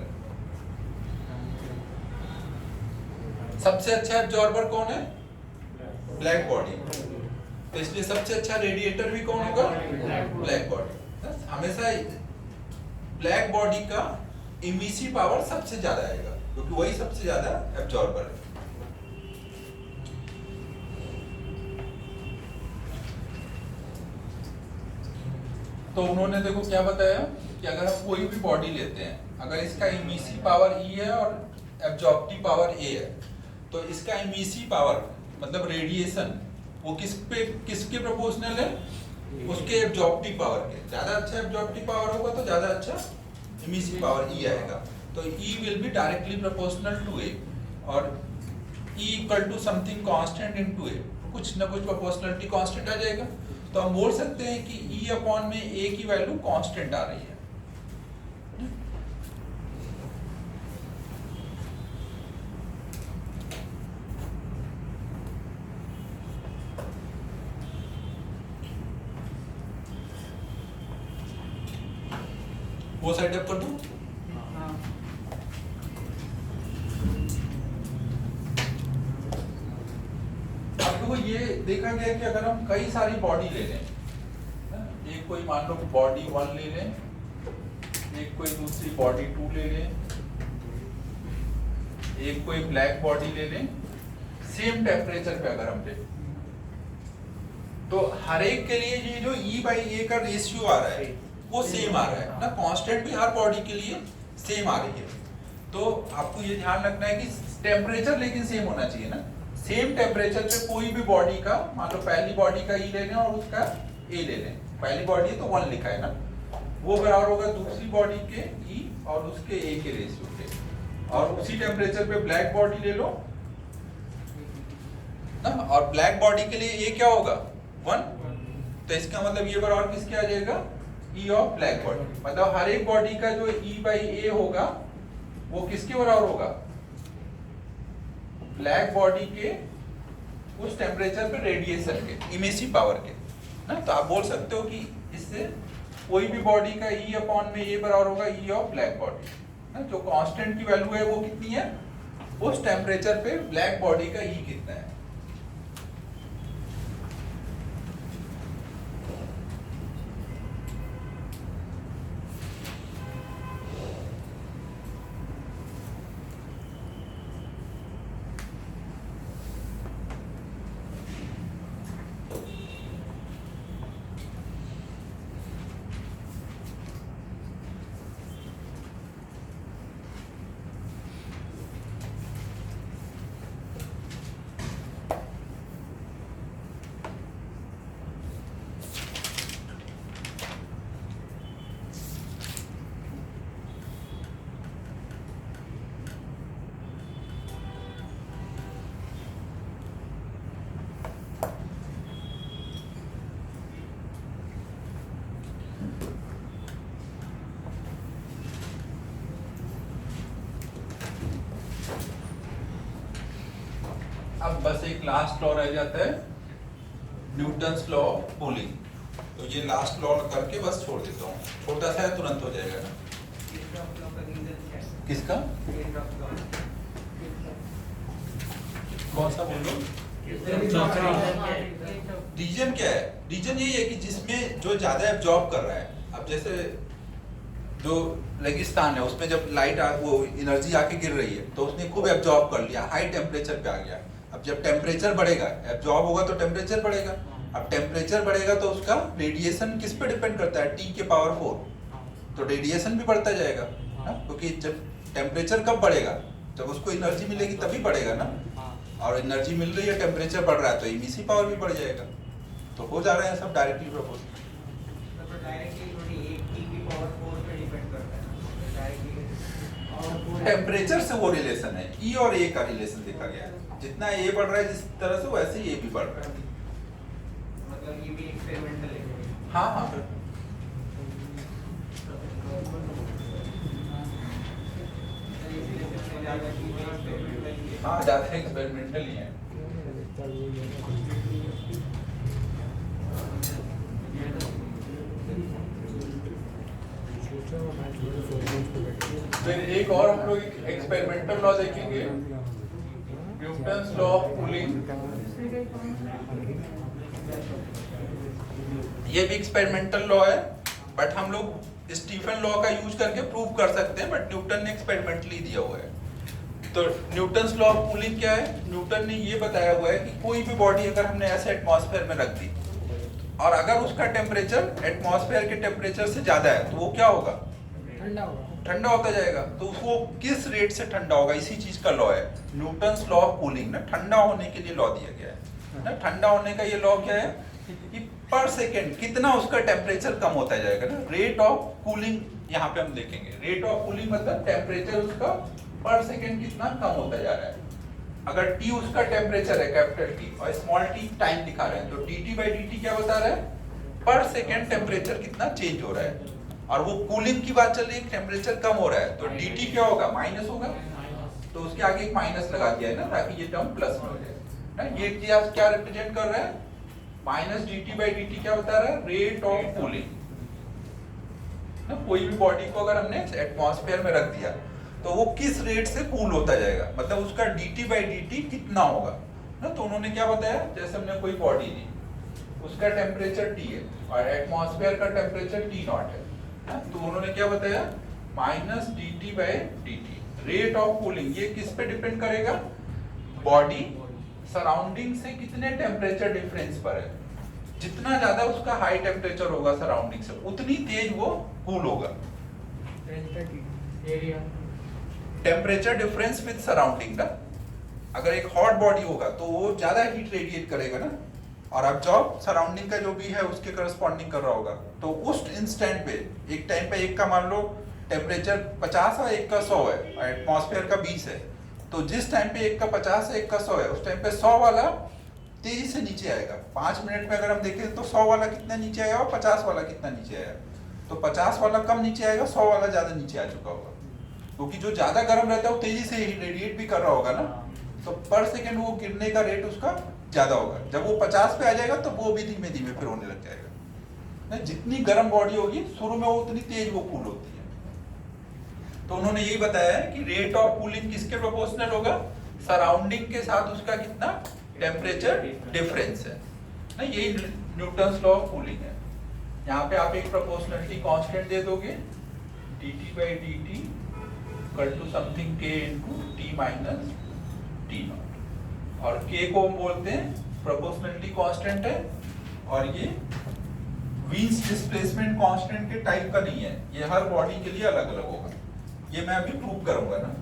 सबसे अच्छा एब्जॉर्बर कौन है? Black body. तो इसलिए सबसे अच्छा रेडिएटर भी कौन होगा? Black body. हमेशा ब्लैक बॉडी का इमिसिव पावर सबसे ज्यादा आएगा, क्योंकि वही सबसे ज्यादा एब्जॉर्बर है। तो उन्होंने देखो क्या बताया कि अगर हम कोई भी बॉडी लेते हैं, अगर इसका इमिसिव पावर E है और एब्जॉर्प्टिव पावर A है, तो इसका इमिसिव पावर मतलब रेडिएशन वो किसके प्रोपोर्शनल है? उसके एब्जॉर्प्टिव पावर के। ज्यादा अच्छा एब्जॉर्प्टिव पावर होगा तो ज्यादा अच्छा इमिसिव पावर E आएगा। तो E will be directly proportional to A, और E equal to something constant into A, कुछ ना कुछ प्रोपोर्शनलिटी कांस्टेंट आ जाएगा। तो हम बोल सकते हैं कि E अपॉन में A की वैल्यू कांस्टेंट आ रही है। वो साइड अप कर दूं? हाँ अब देखो ये देखा गया कि अगर हम कई सारी बॉडी ले लें, एक कोई मान लो बॉडी 1 ले लें, एक कोई दूसरी बॉडी 2 ले लें, एक कोई ब्लैक बॉडी ले लें, सेम टेम्परेचर पे अगर हम ले, तो हर एक के लिए ये जो E/A का रेशियो आ रहा है वो सेम आ रहा है ना, कांस्टेंट भी हर बॉडी के लिए सेम आ रही है। तो आपको ये ध्यान रखना है कि टेम्परेचर लेकिन सेम होना चाहिए ना, सेम टेम्परेचर पे कोई भी बॉडी का, मान लो पहली बॉडी का E ले लें और उसका A ले लें, पहली बॉडी है तो 1 लिखा है ना, वो बराबर होगा दूसरी बॉडी के E और उसके A के रेशियो के, और उसी टेम्परेचर पे ब्लैक बॉडी ले लो ना, और ब्लैक बॉडी के लिए A क्या होगा 1, तो इसका मतलब ये बराबर किसके आ जाएगा, E ऑफ ब्लैक बॉडी, मतलब हर एक बॉडी का जो E/A होगा वो किसके बराबर होगा, ब्लैक बॉडी के उस टेम्परेचर पे रेडिएशन के इमिसिव पावर के ना। तो आप बोल सकते हो कि इससे कोई भी बॉडी का E/A बराबर होगा E ऑफ ब्लैक बॉडी ना, जो कांस्टेंट की वैल्यू है वो कितनी है, उस टेम्परेचर पे ब्लैक बॉडी का E कितना है। अब बस एक लास्ट लॉ रह जाता है, न्यूटन्स लॉ ऑफ कूलिंग। तो ये लास्ट लॉ करके बस छोड़ देता हूँ, छोटा सा है तुरंत हो जाएगा ना। किसका, कौन सा बोलो, रीजन क्या है, रीजन यही है कि जिसमें जो ज्यादा एब्जॉर्ब कर रहा है। अब जैसे जो रेगिस्तान है उसमें जब लाइट वो एनर्जी आके गिर रही है तो उसने खूब एब्जॉर्ब कर लिया, हाई टेम्परेचर पे आ गया। अब जब टेम्परेचर बढ़ेगा, एब्जॉर्ब होगा तो टेम्परेचर बढ़ेगा, अब टेम्परेचर बढ़ेगा तो उसका रेडिएशन किस पे डिपेंड करता है, T के पावर 4, तो रेडिएशन भी बढ़ता जाएगा ना, क्योंकि जब टेम्परेचर कब बढ़ेगा, जब उसको एनर्जी मिलेगी तभी बढ़ेगा ना, और एनर्जी मिल रही है, टेम्परेचर बढ़ रहा है तो इमिसिव पावर भी बढ़ जाएगा। तो हो जा रहे हैं सब डायरेक्टली प्रोपोर्शनल। टेम्परेचर से वो रिलेशन है, E और A का रिलेशन देखा गया है, जितना A बढ़ रहा है जिस तरह से वैसे ही A भी बढ़ रहा है। मतलब ये भी एक्सपेरिमेंटल है। हाँ हाँ हाँ, ज्यादा एक्सपेरिमेंटल ही है। फिर एक और हम लोग एक्सपेरिमेंटल लॉ देखेंगे, न्यूटन्स लॉ ऑफ कूलिंग। ये भी एक्सपेरिमेंटल लॉ है, बट हम लोग स्टीफन लॉ का यूज करके प्रूव कर सकते हैं, बट न्यूटन ने एक्सपेरिमेंटली दिया हुआ है। तो न्यूटन्स लॉ ऑफ कूलिंग क्या है, न्यूटन ने ये बताया हुआ है कि कोई भी बॉडी अगर हमने ऐसे एटमॉस्फेयर में रख दी और अगर उसका टेम्परेचर एटमॉस्फेयर के टेम्परेचर से ज्यादा है तो वो क्या होगा, ठंडा होगा, ठंडा होता जाएगा। तो वो किस रेट से ठंडा होगा, इसी चीज का लॉ है न्यूटन्स लॉ ऑफ कूलिंग ना, ठंडा होने के लिए लॉ दिया गया है ना। ठंडा होने का ये लॉ क्या है कि पर सेकेंड कितना उसका टेम्परेचर कम होता जाएगा ना, रेट ऑफ कूलिंग यहाँ पे हम देखेंगे। रेट ऑफ कूलिंग मतलब टेम्परेचर उसका पर सेकेंड कितना कम होता जा रहा है। अगर T उसका टेम्परेचर है कैपिटल T और स्मॉल t टाइम दिखा रहे हैं, तो dt/dt क्या बता रहा है, पर सेकेंड टेम्परेचर कितना चेंज हो रहा है। और वो कूलिंग की बात चल रही है, टेम्परेचर कम हो रहा है, तो dt क्या होगा, माइनस होगा, तो उसके आगे एक माइनस लगा दिया है ना, ताकि ये टर्म प्लस में हो जाए ना। ये क्या रिप्रेजेंट कर रहा है, माइनस dt/dt क्या बता रहा है, रेट ऑफ कूलिंग ना, कोई भी बॉडी को अगर हमने एटमॉस्फेयर में रख दिया तो वो किस रेट से कूल होता जाएगा, मतलब उसका dt/dt कितना होगा ना। तो उन्होंने क्या बताया, जैसे हमने कोई बॉडी ली, उसका टेम्परेचर T है और एटमॉस्फेयर का टेम्परेचर T0 है ना, तो उन्होंने क्या बताया -dt/dt रेट ऑफ कूलिंग। ये किस पे डिपेंड करेगा, बॉडी सराउंडिंग से कितने टेम्परेचर डिफरेंस पर है। जितना ज्यादा उसका हाई टेम्परेचर होगा सराउंडिंग से, उतनी तेज वो कूल होगा। Area temperature difference with surrounding ना, अगर एक हॉट बॉडी होगा तो वो ज्यादा हीट रेडिएट करेगा ना, और एब्जॉर्ब सराउंडिंग का जो भी है उसके करस्पॉन्डिंग कर रहा होगा। तो उस इंस्टेंट पे एक टाइम पे एक का मान लो टेम्परेचर 50 और एक का 100 है, एटमॉस्फेयर का 20 है, तो जिस टाइम पे एक का 50 है एक का 100 है, उस टाइम पे 100 वाला तेजी से नीचे आएगा। 5 मिनट में अगर हम देखें तो 100 वाला कितना नीचे आएगा और 50 वाला कितना नीचे आएगा, तो 50 वाला कम नीचे आएगा, 100 वाला ज्यादा नीचे आ चुका होगा, क्योंकि जो ज्यादा गर्म रहता है वो तेजी से रेडिएट भी कर रहा होगा ना, तो पर सेकेंड वो गिरने का रेट उसका ज्यादा होगा। जब वो 50 पे आ जाएगा तो वो भी धीमे धीमे फिर होने लग जाएगा ना। जितनी गर्म बॉडी होगी शुरू में वो उतनी तेज वो कूल होती है। तो उन्होंने यही बताया है कि रेट ऑफ कूलिंग किसके प्रोपोर्शनल होगा, सराउंडिंग के साथ उसका कितना टेम्परेचर डिफरेंस है ना। यही न्यूटन्स लॉ ऑफ कूलिंग है। यहाँ पे आप एक प्रोपोर्शनलिटी कांस्टेंट दे दोगे dt/dt equal to something k into t minus t0, और k को हम बोलते हैं प्रोपोर्शनलिटी कांस्टेंट है, और ये व्हील्स डिस्प्लेसमेंट कांस्टेंट के टाइप का नहीं है, ये हर बॉडी के लिए अलग अलग होगा। ये मैं अभी प्रूव करूंगा ना।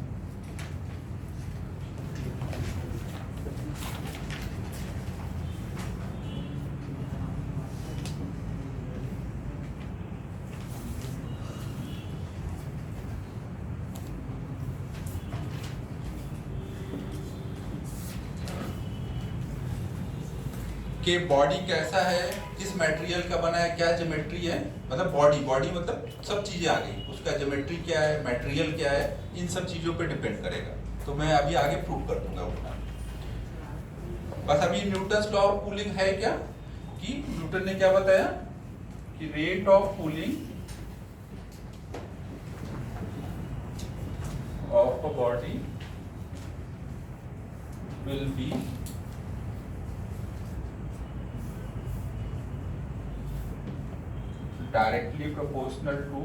कि बॉडी कैसा है, किस मटेरियल का बना है, क्या ज्योमेट्री है, मतलब बॉडी मतलब सब चीजें आ गई, उसका ज्योमेट्री क्या है, मटेरियल क्या है, इन सब चीजों पे डिपेंड करेगा। तो मैं अभी आगे प्रूव कर दूंगा उसका। बस अभी न्यूटन्स लॉ ऑफ कूलिंग है क्या, कि न्यूटन ने क्या बताया कि rate of cooling of a body will be directly proportional to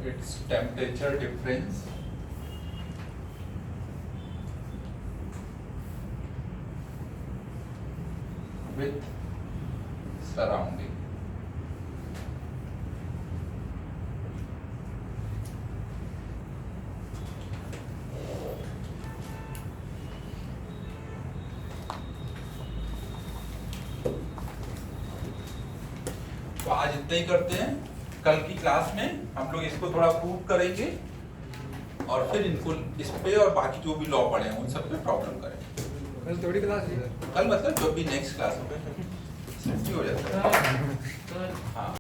its temperature difference with surrounding। तो आज इतना ही करते हैं, कल की क्लास में हम लोग इसको थोड़ा प्रूव करेंगे और फिर इनको इस पे और बाकी जो भी लॉ पढ़े हैं उन सब पे प्रॉब्लम करेंगे। कल थोड़ी क्लास है, कल मतलब जो भी नेक्स्ट क्लास हो जाता है। Sir, हाँ।